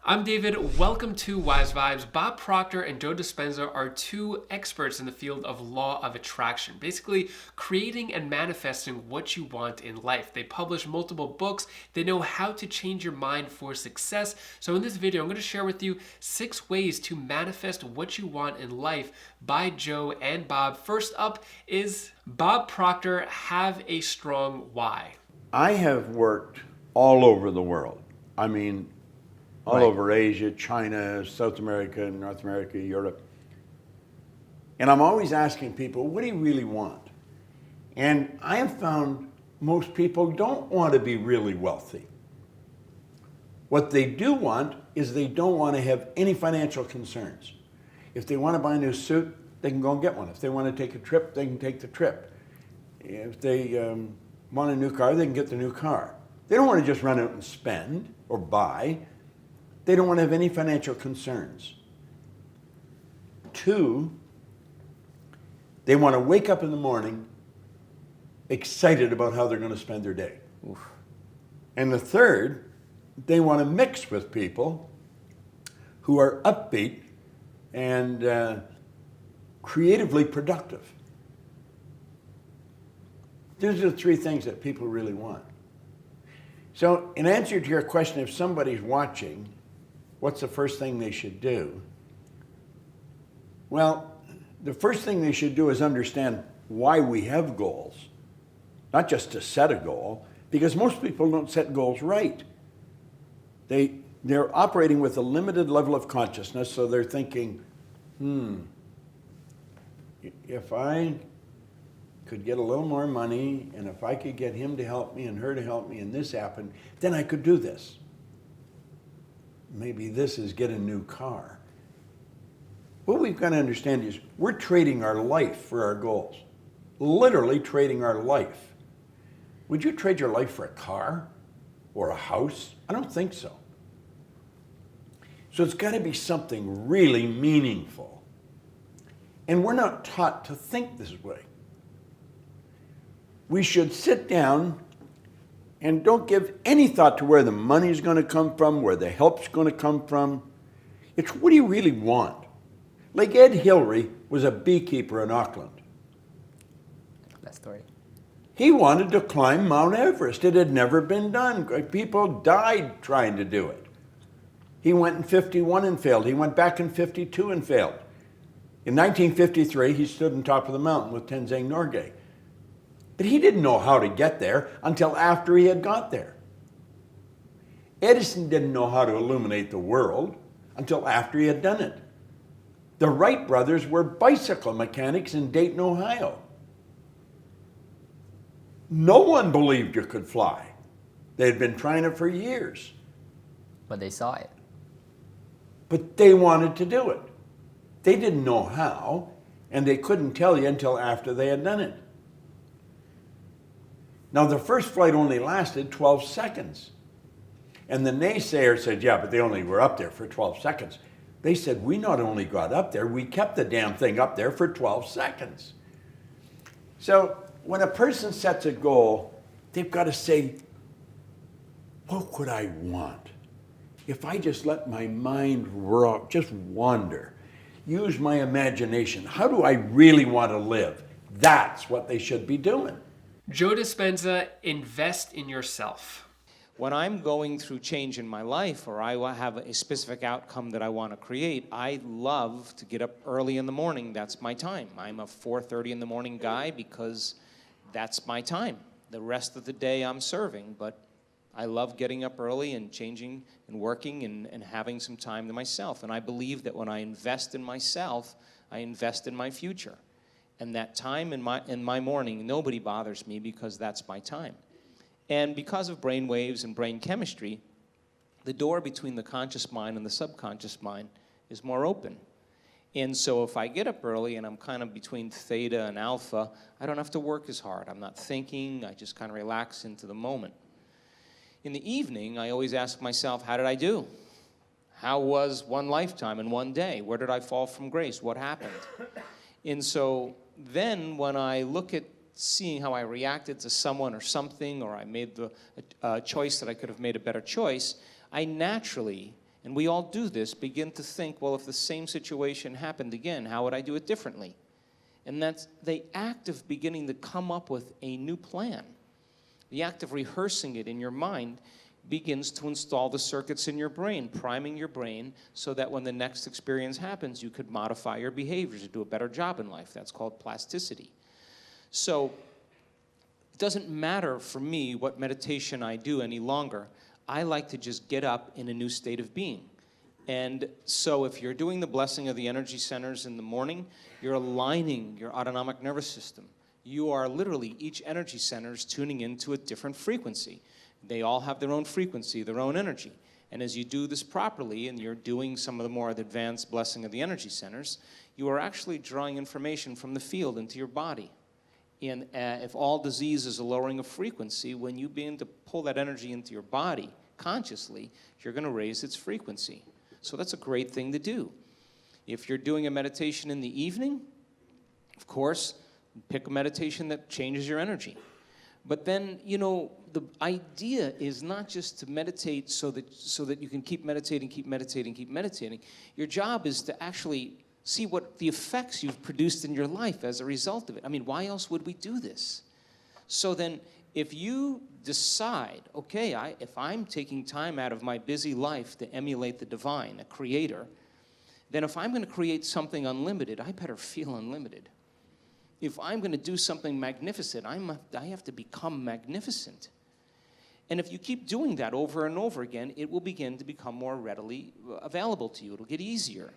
I'm David. Welcome to Wise Vibes. Bob Proctor and Joe Dispenza are two experts in the field of law of attraction, basically creating and manifesting what you want in life. They publish multiple books. They know how to change your mind for success. So in this video, I'm going to share with you 6 ways to manifest what you want in life by Joe and Bob. First up is Bob Proctor, have a strong why. I have worked all over the world. I mean, all over Asia, China, South America, North America, Europe. And I'm always asking people, what do you really want? And I have found most people don't want to be really wealthy. What they do want is they don't want to have any financial concerns. If they want to buy a new suit, they can go and get one. If they want to take a trip, they can take the trip. If they want a new car, they can get the new car. They don't want to just run out and spend or buy. They don't want to have any financial concerns. 2, they want to wake up in the morning excited about how they're going to spend their day. Oof. And the 3rd, they want to mix with people who are upbeat and creatively productive. Those are the 3 things that people really want. So in answer to your question, if somebody's watching, what's the first thing they should do? Well, the first thing they should do is understand why we have goals. Not just to set a goal, because most people don't set goals right. They're operating with a limited level of consciousness, so they're thinking, if I could get a little more money, and if I could get him to help me and her to help me, and this happened, then I could do this. Maybe this is get a new car. What we've got to understand is we're trading our life for our goals. Literally trading our life. Would you trade your life for a car or a house? I don't think so. So it's got to be something really meaningful. And we're not taught to think this way. We should sit down and don't give any thought to where the money's going to come from, where the help's going to come from. It's what do you really want? Like Ed Hillary was a beekeeper in Auckland. That story. He wanted to climb Mount Everest. It had never been done. People died trying to do it. He went in 51 and failed. He went back in 52 and failed. In 1953, he stood on top of the mountain with Tenzing Norgay. But he didn't know how to get there until after he had got there. Edison didn't know how to illuminate the world until after he had done it. The Wright brothers were bicycle mechanics in Dayton, Ohio. No one believed you could fly. They had been trying it for years. But they saw it. But they wanted to do it. They didn't know how, and they couldn't tell you until after they had done it. Now, the first flight only lasted 12 seconds. And the naysayer said, yeah, but they only were up there for 12 seconds. They said, we not only got up there, we kept the damn thing up there for 12 seconds. So when a person sets a goal, they've got to say, what could I want? If I just let my mind just wander, use my imagination, how do I really want to live? That's what they should be doing. Joe Dispenza, invest in yourself. When I'm going through change in my life or I have a specific outcome that I want to create, I love to get up early in the morning. That's my time. I'm a 4:30 in the morning guy because that's my time. The rest of the day I'm serving, but I love getting up early and changing and working and having some time to myself. And I believe that when I invest in myself, I invest in my future. And that time in my morning, nobody bothers me because that's my time. And because of brain waves and brain chemistry, the door between the conscious mind and the subconscious mind is more open. And so if I get up early and I'm kind of between theta and alpha, I don't have to work as hard. I'm not thinking. I just kind of relax into the moment. In the evening, I always ask myself, how did I do? How was one lifetime in one day? Where did I fall from grace? What happened? And so then when I look at seeing how I reacted to someone or something, or I made the choice that I could have made a better choice, I naturally And we all do this, begin to think, well, if the same situation happened again, how would I do it differently? And that's the act of beginning to come up with a new plan. The act of rehearsing it in your mind begins to install the circuits in your brain, priming your brain so that when the next experience happens, you could modify your behaviors to do a better job in life. That's called plasticity. So it doesn't matter for me what meditation I do any longer. I like to just get up in a new state of being. And so if you're doing the blessing of the energy centers in the morning, you're aligning your autonomic nervous system. You are literally, each energy center is tuning into a different frequency. They all have their own frequency, their own energy. And as you do this properly, and you're doing some of the more advanced blessing of the energy centers, you are actually drawing information from the field into your body. And if all disease is a lowering of frequency, when you begin to pull that energy into your body consciously, you're going to raise its frequency. So that's a great thing to do. If you're doing a meditation in the evening, of course, pick a meditation that changes your energy. But then, you know, the idea is not just to meditate so that you can keep meditating, keep meditating, keep meditating. Your job is to actually see what the effects you've produced in your life as a result of it. I mean, why else would we do this? So then, if you decide, okay, if I'm taking time out of my busy life to emulate the divine, a creator, then if I'm going to create something unlimited, I better feel unlimited. If I'm going to do something magnificent, I have to become magnificent. And if you keep doing that over and over again, it will begin to become more readily available to you. It'll get easier.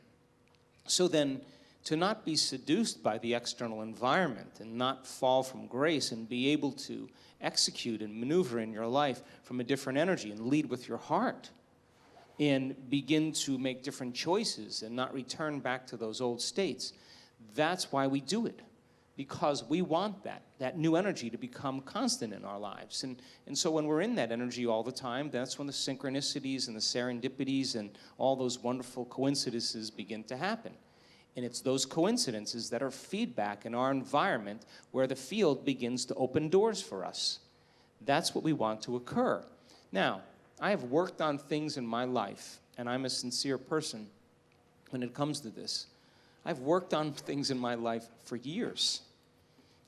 So then, to not be seduced by the external environment and not fall from grace and be able to execute and maneuver in your life from a different energy and lead with your heart and begin to make different choices and not return back to those old states, that's why we do it. Because we want that new energy to become constant in our lives. And so when we're in that energy all the time, that's when the synchronicities and the serendipities and all those wonderful coincidences begin to happen. And it's those coincidences that are feedback in our environment where the field begins to open doors for us. That's what we want to occur. Now, I have worked on things in my life, and I'm a sincere person when it comes to this. I've worked on things in my life for years.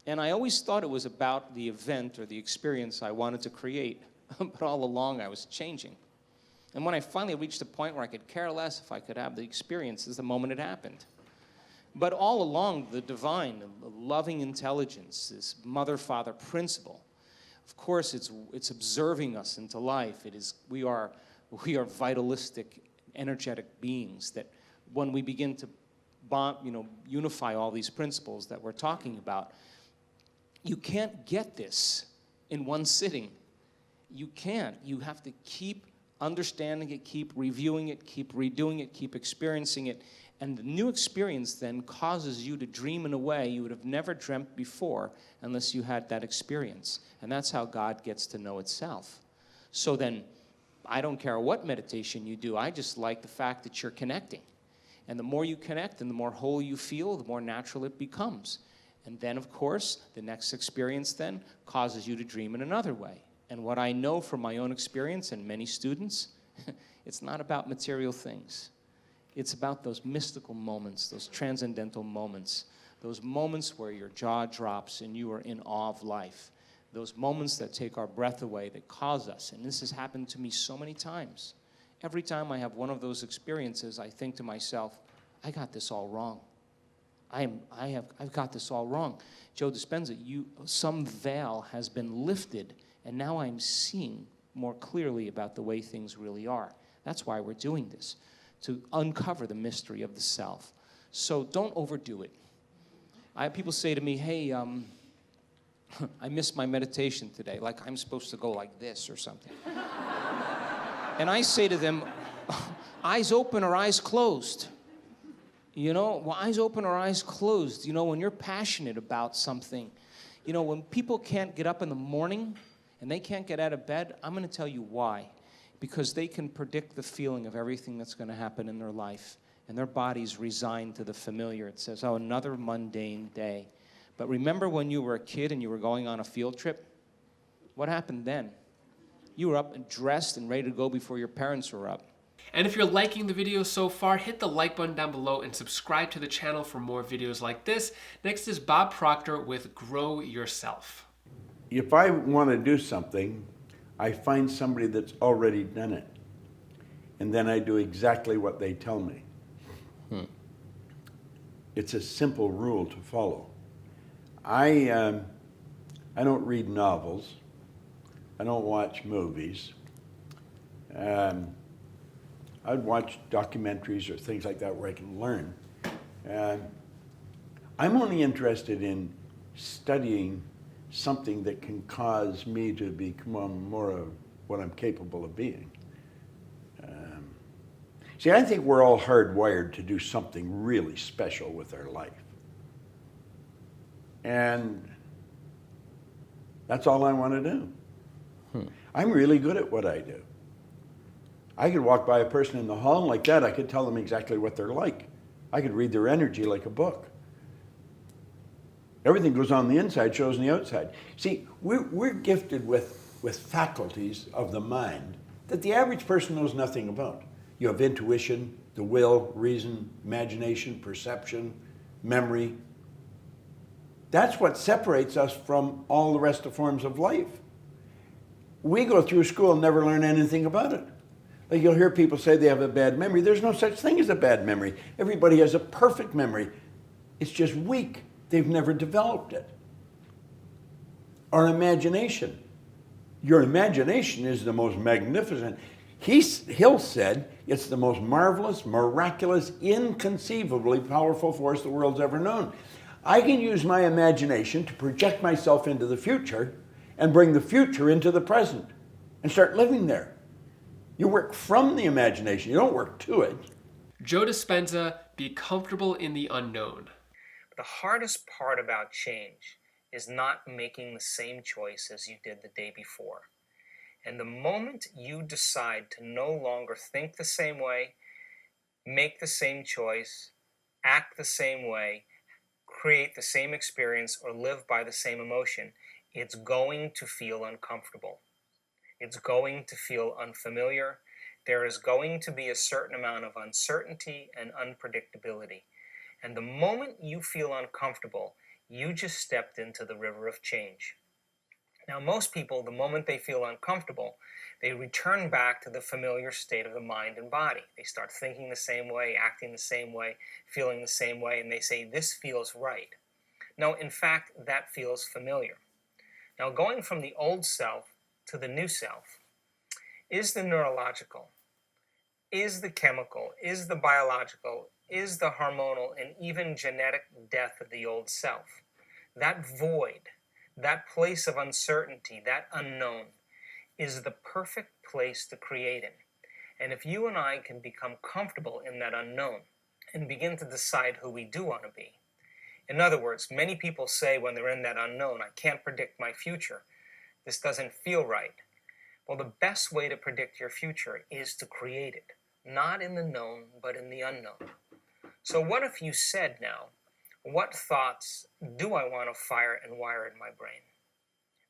And I always thought it was about the event or the experience I wanted to create. But all along, I was changing. And when I finally reached a point where I could care less if I could have the experience is the moment it happened. But all along, the divine, the loving intelligence, this mother-father principle, of course, it's observing us into life. We are vitalistic, energetic beings that when we begin to unify all these principles that we're talking about, you can't get this in one sitting. You can't. You have to keep understanding it, keep reviewing it, keep redoing it, keep experiencing it. And the new experience then causes you to dream in a way you would have never dreamt before unless you had that experience. And that's how God gets to know itself. So then, I don't care what meditation you do. I just like the fact that you're connecting. And the more you connect and the more whole you feel, the more natural it becomes. And then, of course, the next experience then causes you to dream in another way. And what I know from my own experience and many students, it's not about material things. It's about those mystical moments, those transcendental moments, those moments where your jaw drops and you are in awe of life, those moments that take our breath away, that cause us. And this has happened to me so many times. Every time I have one of those experiences, I think to myself, I got this all wrong. I've got this all wrong. Joe Dispenza, some veil has been lifted, and now I'm seeing more clearly about the way things really are. That's why we're doing this, to uncover the mystery of the self. So don't overdo it. I have people say to me, hey, I missed my meditation today, like I'm supposed to go like this or something. And I say to them, eyes open or eyes closed. You know, well, eyes open or eyes closed. You know, when you're passionate about something, you know, when people can't get up in the morning and they can't get out of bed, I'm going to tell you why. Because they can predict the feeling of everything that's going to happen in their life. And their body's resigned to the familiar. It says, oh, another mundane day. But remember when you were a kid and you were going on a field trip? What happened then? You were up and dressed and ready to go before your parents were up. And if you're liking the video so far, hit the like button down below and subscribe to the channel for more videos like this. Next is Bob Proctor with Grow Yourself. If I want to do something, I find somebody that's already done it. And then I do exactly what they tell me. It's a simple rule to follow. I don't read novels. I don't watch movies. I'd watch documentaries or things like that where I can learn. I'm only interested in studying something that can cause me to become more of what I'm capable of being. See, I think we're all hardwired to do something really special with our life. And that's all I want to do. I'm really good at what I do. I could walk by a person in the hall and like that, I could tell them exactly what they're like. I could read their energy like a book. Everything goes on the inside, shows on the outside. See, we're gifted with faculties of the mind that the average person knows nothing about. You have intuition, the will, reason, imagination, perception, memory. That's what separates us from all the rest of forms of life. We go through school and never learn anything about it. Like you'll hear people say they have a bad memory. There's no such thing as a bad memory. Everybody has a perfect memory. It's just weak. They've never developed it. Our imagination. Your imagination is the most magnificent. Hill said it's the most marvelous, miraculous, inconceivably powerful force the world's ever known. I can use my imagination to project myself into the future and bring the future into the present and start living there. You work from the imagination, you don't work to it. Joe Dispenza, be comfortable in the unknown. The hardest part about change is not making the same choice as you did the day before. And the moment you decide to no longer think the same way, make the same choice, act the same way, create the same experience, or live by the same emotion, it's going to feel uncomfortable. It's going to feel unfamiliar. There is going to be a certain amount of uncertainty and unpredictability. And the moment you feel uncomfortable, you just stepped into the river of change. Now, most people, the moment they feel uncomfortable, they return back to the familiar state of the mind and body. They start thinking the same way, acting the same way, feeling the same way, and they say, this feels right. No, in fact, that feels familiar. Now, going from the old self to the new self is the neurological, is the chemical, is the biological, is the hormonal, and even genetic death of the old self. That void, that place of uncertainty, that unknown, is the perfect place to create in. And if you and I can become comfortable in that unknown and begin to decide who we do want to be. In other words, many people say when they're in that unknown, I can't predict my future. This doesn't feel right. Well, the best way to predict your future is to create it, not in the known, but in the unknown. So what if you said now, what thoughts do I want to fire and wire in my brain?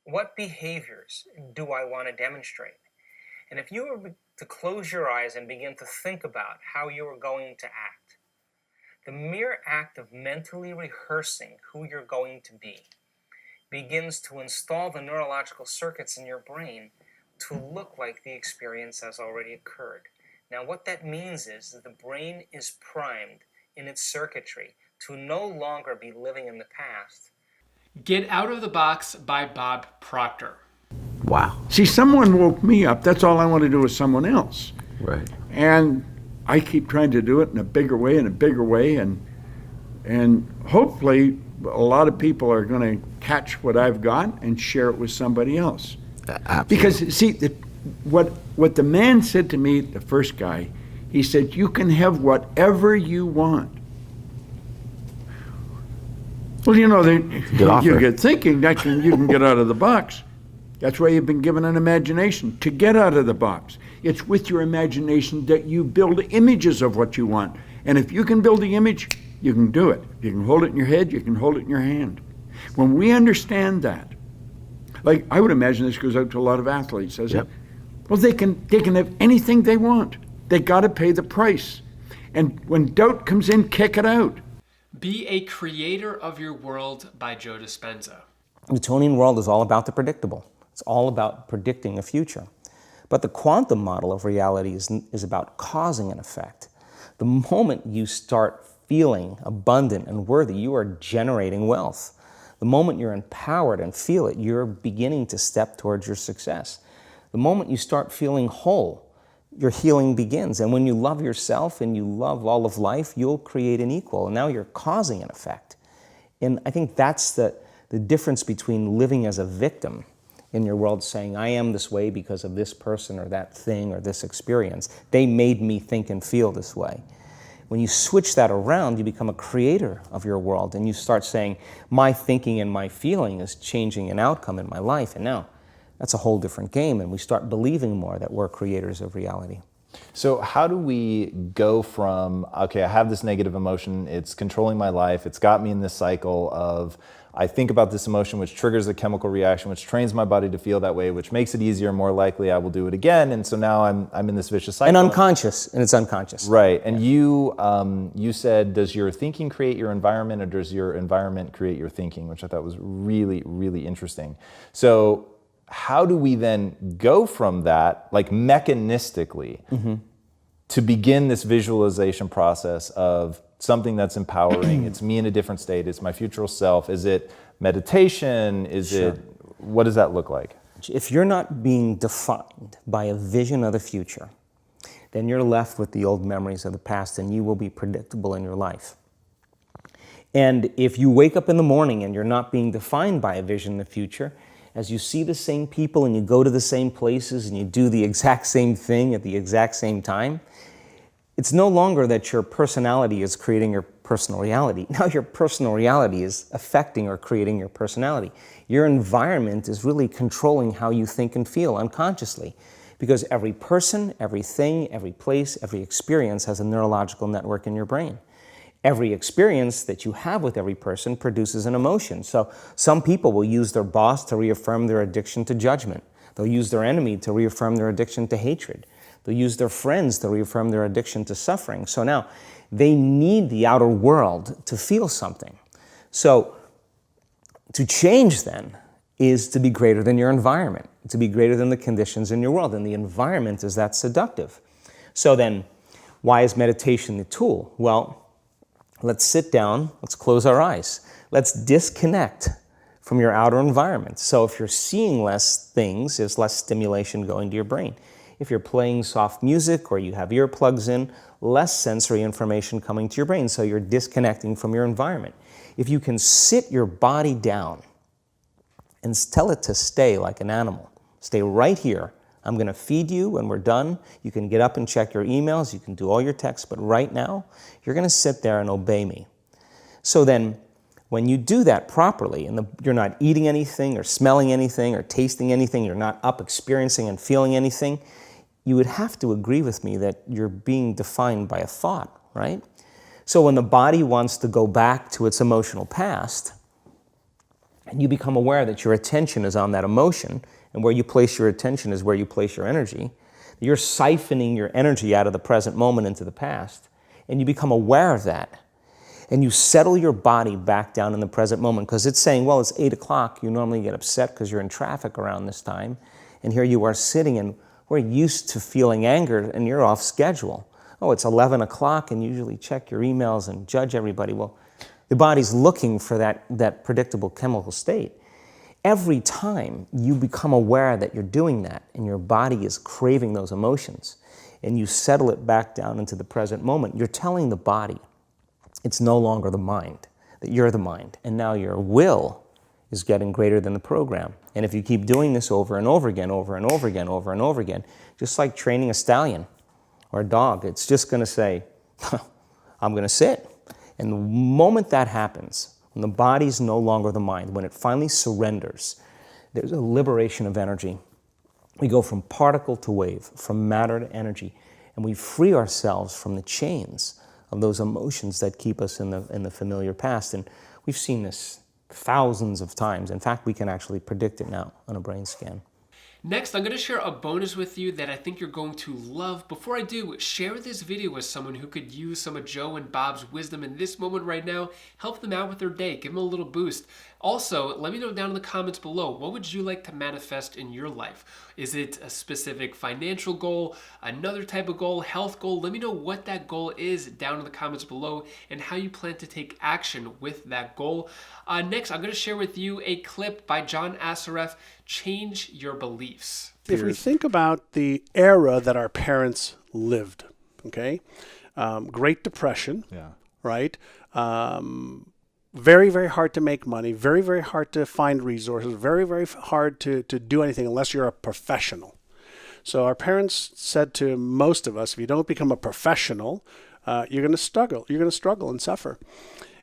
What behaviors do I want to demonstrate? And if you were to close your eyes and begin to think about how you are going to act, the mere act of mentally rehearsing who you're going to be begins to install the neurological circuits in your brain to look like the experience has already occurred. Now, what that means is that the brain is primed in its circuitry to no longer be living in the past. Get Out of the Box by Bob Proctor. Wow. See, someone woke me up. That's all I want to do with someone else. Right. And I keep trying to do it in a bigger way and a bigger way. And hopefully a lot of people are going to catch what I've got and share it with somebody else. Absolutely. Because, see, what the man said to me, the first guy, he said, you can have whatever you want. Well, you know, you get thinking that you can get out of the box. That's why you've been given an imagination, to get out of the box. It's with your imagination that you build images of what you want. And if you can build the image, you can do it. You can hold it in your head, you can hold it in your hand. When we understand that, like I would imagine this goes out to a lot of athletes, doesn't it? Well, they can have anything they want. They got to pay the price. And when doubt comes in, kick it out. Be a Creator of Your World by Joe Dispenza. The Newtonian world is all about the predictable. It's all about predicting a future. But the quantum model of reality is about causing an effect. The moment you start feeling abundant and worthy, you are generating wealth. The moment you're empowered and feel it, you're beginning to step towards your success. The moment you start feeling whole, your healing begins. And when you love yourself and you love all of life, you'll create an equal. And now you're causing an effect. And I think that's the difference between living as a victim in your world, saying, I am this way because of this person or that thing or this experience. They made me think and feel this way. When you switch that around, you become a creator of your world, and you start saying, my thinking and my feeling is changing an outcome in my life. And now that's a whole different game, and we start believing more that we're creators of reality. So how do we go from, okay, I have this negative emotion, it's controlling my life, it's got me in this cycle of, I think about this emotion, which triggers a chemical reaction, which trains my body to feel that way, which makes it easier, more likely I will do it again, and so now I'm in this vicious cycle. And it's unconscious. Right, and you said, does your thinking create your environment, or does your environment create your thinking, which I thought was really, really interesting. So how do we then go from that, like mechanistically, to begin this visualization process of something that's empowering? It's me in a different state, it's my future self. Is it meditation? What does that look like? If you're not being defined by a vision of the future, then you're left with the old memories of the past, and you will be predictable in your life. And if you wake up in the morning and you're not being defined by a vision of the future, as you see the same people and you go to the same places and you do the exact same thing at the exact same time, it's no longer that your personality is creating your personal reality. Now your personal reality is affecting or creating your personality. Your environment is really controlling how you think and feel unconsciously, because every person, everything, every place, every experience has a neurological network in your brain. Every experience that you have with every person produces an emotion. So some people will use their boss to reaffirm their addiction to judgment. They'll use their enemy to reaffirm their addiction to hatred. They'll use their friends to reaffirm their addiction to suffering. So now they need the outer world to feel something. So to change then is to be greater than your environment, to be greater than the conditions in your world. And the environment is that seductive. So then why is meditation the tool? Well, let's sit down, let's close our eyes. Let's disconnect from your outer environment. So if you're seeing less things, there's less stimulation going to your brain. If you're playing soft music or you have earplugs in, less sensory information coming to your brain, so you're disconnecting from your environment. If you can sit your body down and tell it to stay like an animal, stay right here. I'm going to feed you when we're done. You can get up and check your emails. You can do all your texts. But right now, you're going to sit there and obey me. So then, when you do that properly, and you're not eating anything or smelling anything or tasting anything, you're not up experiencing and feeling anything, you would have to agree with me that you're being defined by a thought, right? So when the body wants to go back to its emotional past, and you become aware that your attention is on that emotion, and where you place your attention is where you place your energy, you're siphoning your energy out of the present moment into the past, and you become aware of that. And you settle your body back down in the present moment, because it's saying, well, it's 8 o'clock. You normally get upset because you're in traffic around this time, and here you are sitting, and we're used to feeling anger, and you're off schedule. Oh, it's 11 o'clock, and you usually check your emails and judge everybody. Well, the body's looking for that predictable chemical state. Every time you become aware that you're doing that and your body is craving those emotions and you settle it back down into the present moment, you're telling the body it's no longer the mind, that you're the mind. And now your will is getting greater than the program. And if you keep doing this over and over again, over and over again, over and over again, just like training a stallion or a dog, it's just going to say, I'm going to sit. And the moment that happens, when the body's no longer the mind, when it finally surrenders, there's a liberation of energy. We go from particle to wave, from matter to energy, and we free ourselves from the chains of those emotions that keep us in the familiar past. And we've seen this thousands of times. In fact, we can actually predict it now on a brain scan. Next, I'm going to share a bonus with you that I think you're going to love. Before I do, share this video with someone who could use some of Joe and Bob's wisdom in this moment right now. Help them out with their day. Give them a little boost. Also, let me know down in the comments below, what would you like to manifest in your life? Is it a specific financial goal, another type of goal, health goal? Let me know what that goal is down in the comments below and how you plan to take action with that goal. Next, I'm going to share with you a clip by John Assaraf, Change Your Beliefs. If we think about the era that our parents lived, okay, Great Depression, right? Very, very hard to make money, very, very hard to find resources, very, very hard to do anything unless you're a professional. So our parents said to most of us, if you don't become a professional, you're going to struggle. You're going to struggle and suffer.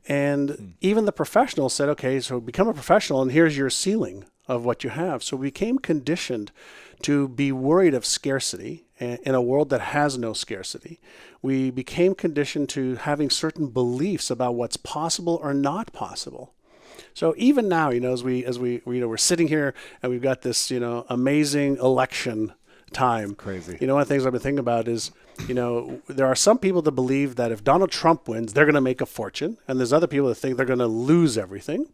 And even the professionals said, okay, so become a professional and here's your ceiling of what you have. So we became conditioned to be worried of scarcity in a world that has no scarcity. We became conditioned to having certain beliefs about what's possible or not possible. So even now, as we're sitting here and we've got this, amazing election time. Crazy. One of the things I've been thinking about is, there are some people that believe that if Donald Trump wins, they're going to make a fortune. And there's other people that think they're going to lose everything.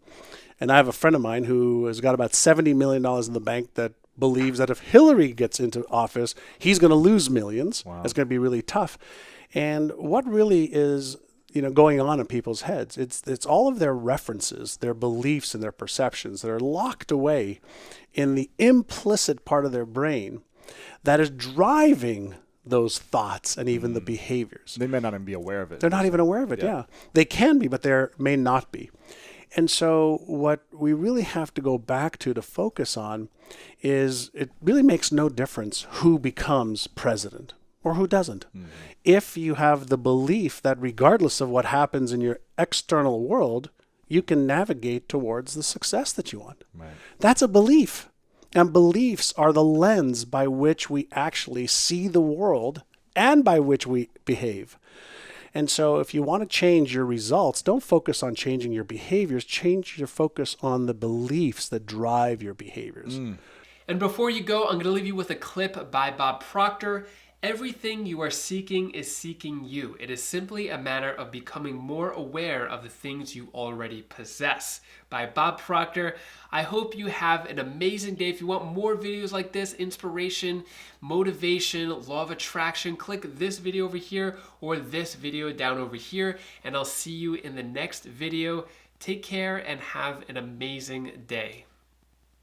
And I have a friend of mine who has got about $70 million in the bank that believes that if Hillary gets into office, he's going to lose millions. Wow. It's going to be really tough. And what really is, going on in people's heads? It's all of their references, their beliefs and their perceptions that are locked away in the implicit part of their brain that is driving those thoughts and even the behaviors. They may not even be aware of it. They're not even aware of it, yeah. They can be, but they may not be. And so what we really have to go back to focus on is it really makes no difference who becomes president or who doesn't. If you have the belief that regardless of what happens in your external world, you can navigate towards the success that you want. Right. That's a belief. And beliefs are the lens by which we actually see the world and by which we behave. And so if you want to change your results, don't focus on changing your behaviors. Change your focus on the beliefs that drive your behaviors. And before you go, I'm going to leave you with a clip by Bob Proctor. Everything you are seeking is seeking you. It is simply a matter of becoming more aware of the things you already possess. By Bob Proctor. I hope you have an amazing day. If you want more videos like this, inspiration, motivation, law of attraction, click this video over here or this video down over here, and I'll see you in the next video. Take care and have an amazing day.